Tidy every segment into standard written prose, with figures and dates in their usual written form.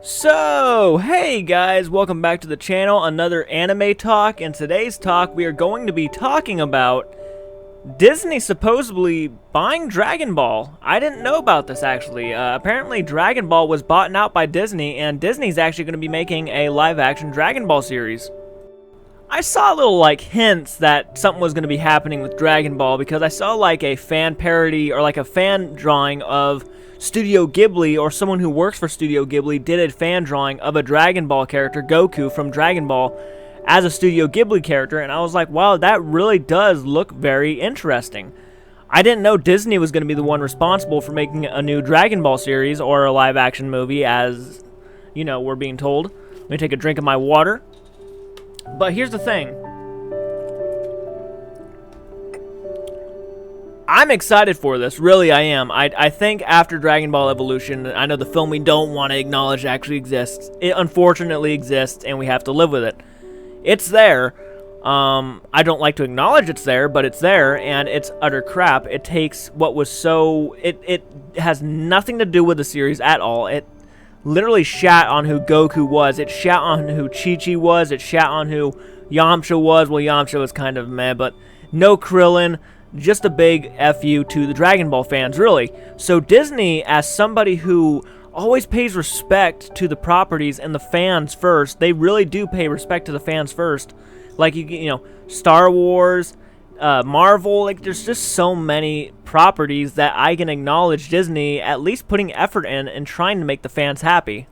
So, hey guys, welcome back to the channel, another anime talk. In today's talk, we are going to be talking about Disney supposedly buying Dragon Ball. I didn't know about this actually. Apparently Dragon Ball was bought out by Disney, and Disney's actually going to be making a live-action Dragon Ball series. I saw little hints that something was going to be happening with Dragon Ball because I saw a fan parody or a fan drawing of Studio Ghibli, or someone who works for Studio Ghibli did a fan drawing of a Dragon Ball character, Goku from Dragon Ball, as a Studio Ghibli character, and I was like, wow, that really does look very interesting. I didn't know Disney was going to be the one responsible for making a new Dragon Ball series or a live-action movie, as, you know, we're being told. Let me take a drink of my water. But here's the thing. I'm excited for this, really I am. I think after Dragon Ball Evolution, I know the film we don't want to acknowledge actually exists. It unfortunately exists, and we have to live with it. It's there. I don't like to acknowledge it's there, but it's there, and it's utter crap. It takes what was so... It has nothing to do with the series at all. It literally shat on who Goku was. It shat on who Chi-Chi was. It shat on who Yamcha was. Well, Yamcha was kind of meh, but no Krillin. Just a big F you to the Dragon Ball fans, really. So Disney, as somebody who always pays respect to the properties and the fans first, they really do pay respect to the fans first. Like, you know, Star Wars, Marvel, there's just so many properties that I can acknowledge Disney at least putting effort in and trying to make the fans happy.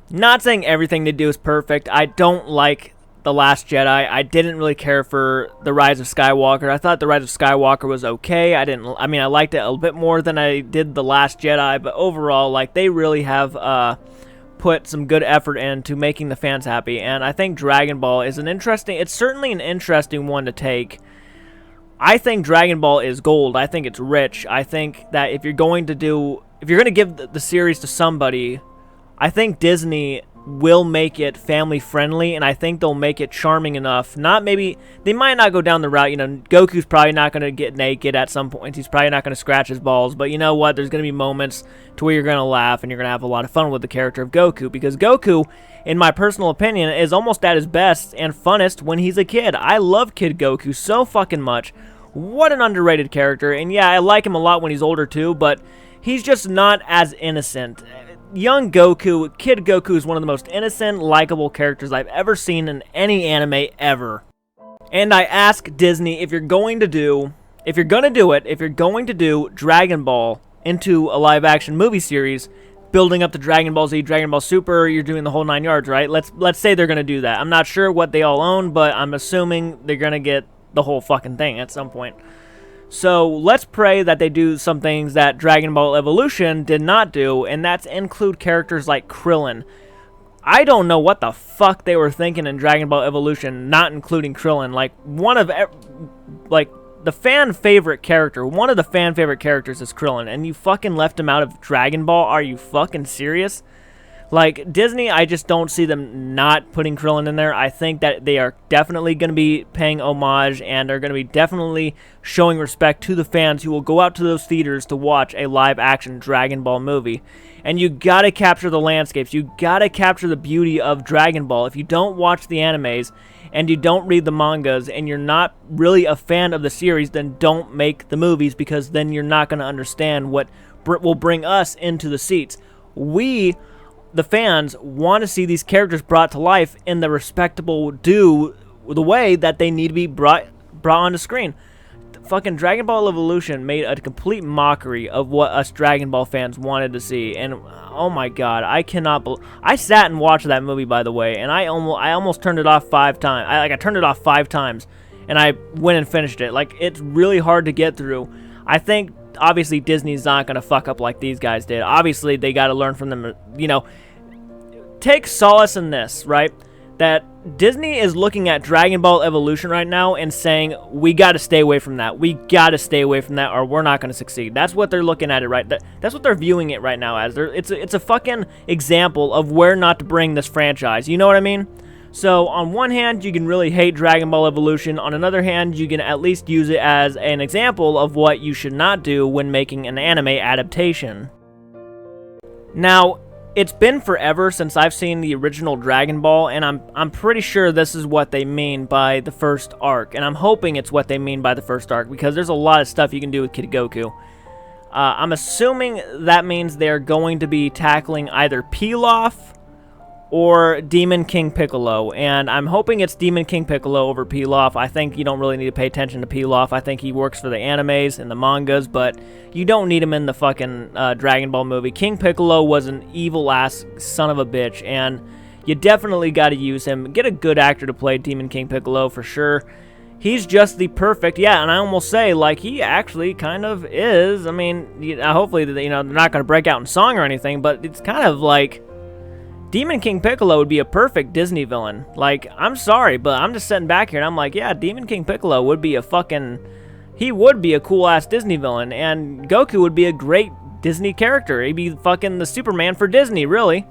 Not saying everything they do is perfect. I don't like The Last Jedi. I didn't really care for The Rise of Skywalker. I thought The Rise of Skywalker was okay. I liked it a little bit more than I did The Last Jedi, but overall, they really have put some good effort into making the fans happy, and I think Dragon Ball is it's certainly an interesting one to take. I think Dragon Ball is gold. I think it's rich. I think that if you're going to give the series to somebody, I think Disney will make it family friendly, and I think they'll make it charming enough. They might not go down the route, Goku's probably not going to get naked at some point. He's probably not going to scratch his balls, but you know what? There's going to be moments to where you're going to laugh and you're going to have a lot of fun with the character of Goku, because Goku, in my personal opinion, is almost at his best and funnest when he's a kid. I love Kid Goku so fucking much. What an underrated character, and yeah, I like him a lot when he's older too, but he's just not as innocent. Young Goku, Kid Goku, is one of the most innocent, likable characters I've ever seen in any anime ever. And I ask Disney, if you're going to do Dragon Ball into a live-action movie series, building up to Dragon Ball Z, Dragon Ball Super, you're doing the whole 9 yards, right? Let's say they're going to do that. I'm not sure what they all own, but I'm assuming they're going to get the whole fucking thing at some point. So let's pray that they do some things that Dragon Ball Evolution did not do, and that's include characters like Krillin. I don't know what the fuck they were thinking in Dragon Ball Evolution, not including Krillin. The fan favorite character, one of the fan favorite characters is Krillin, and you fucking left him out of Dragon Ball? Are you fucking serious? Disney, I just don't see them not putting Krillin in there. I think that they are definitely going to be paying homage and are going to be definitely showing respect to the fans who will go out to those theaters to watch a live-action Dragon Ball movie. And you gotta capture the landscapes. You gotta capture the beauty of Dragon Ball. If you don't watch the animes and you don't read the mangas and you're not really a fan of the series, then don't make the movies, because then you're not going to understand what will bring us into the seats. We, the fans, want to see these characters brought to life in the respectable the way that they need to be brought onto screen. Fucking Dragon Ball Evolution made a complete mockery of what us Dragon Ball fans wanted to see, and oh my god, I sat and watched that movie, by the way, and I almost turned it off 5 times. I turned it off 5 times, and I went and finished it. It's really hard to get through. I think obviously Disney's not gonna fuck up like these guys did. Obviously they got to learn from them. Take solace in this, right? That Disney is looking at Dragon Ball Evolution right now and saying, we got to stay away from that. We got to stay away from that, or we're not going to succeed. That's what they're looking at it, right? That's what they're viewing it right now as. It's a fucking example of where not to bring this franchise. You know what I mean? So on one hand, you can really hate Dragon Ball Evolution. On another hand, you can at least use it as an example of what you should not do when making an anime adaptation. Now, it's been forever since I've seen the original Dragon Ball, and I'm pretty sure this is what they mean by the first arc, and I'm hoping it's what they mean by the first arc, because there's a lot of stuff you can do with Kid Goku. I'm assuming that means they're going to be tackling either Pilaf or Demon King Piccolo, and I'm hoping it's Demon King Piccolo over Pilaf. I think you don't really need to pay attention to Pilaf. I think he works for the animes and the mangas, but you don't need him in the fucking Dragon Ball movie. King Piccolo was an evil-ass son of a bitch, and you definitely got to use him. Get a good actor to play Demon King Piccolo for sure. He's just the perfect, yeah, and I almost say, like, he actually kind of is. I mean, hopefully, they're not going to break out in song or anything, but it's kind of like Demon King Piccolo would be a perfect Disney villain. Like, I'm sorry, but I'm just sitting back here and I'm like, yeah, Demon King Piccolo would be he would be a cool-ass Disney villain, and Goku would be a great Disney character. He'd be fucking the Superman for Disney, really,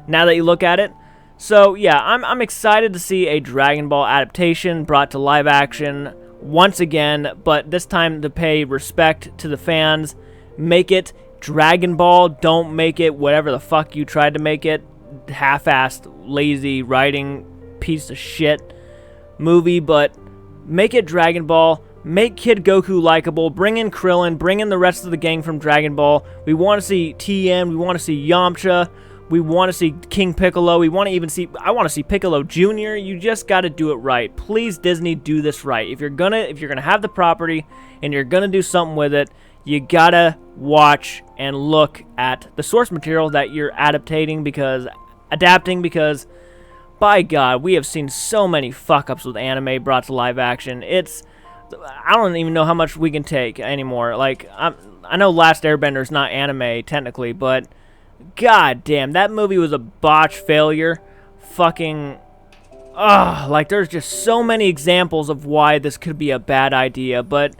now that you look at it. So, yeah, I'm excited to see a Dragon Ball adaptation brought to live action once again, but this time to pay respect to the fans. Make it Dragon Ball. Don't make it whatever the fuck you tried to make it. Half-assed, lazy writing, piece of shit movie, but make it Dragon Ball. Make Kid Goku likable. Bring in Krillin. Bring in the rest of the gang from Dragon Ball. We want to see Tien. We want to see Yamcha. We want to see King Piccolo. I want to see Piccolo Jr. You just got to do it right. Please, Disney, do this right. If you're gonna have the property and you're gonna do something with it, you gotta watch and look at the source material that you're adapting, because by God, we have seen so many fuck-ups with anime brought to live action. I don't even know how much we can take anymore. Like, I know Last Airbender is not anime technically, but God damn, that movie was a botch failure. Fucking, like, there's just so many examples of why this could be a bad idea, but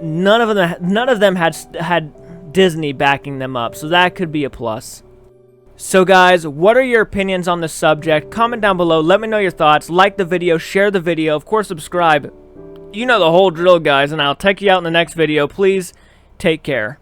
none of them had Disney backing them up, so that could be a plus. So guys, what are your opinions on this subject? Comment down below, let me know your thoughts, like the video, share the video, of course subscribe. You know the whole drill, guys, and I'll check you out in the next video. Please take care.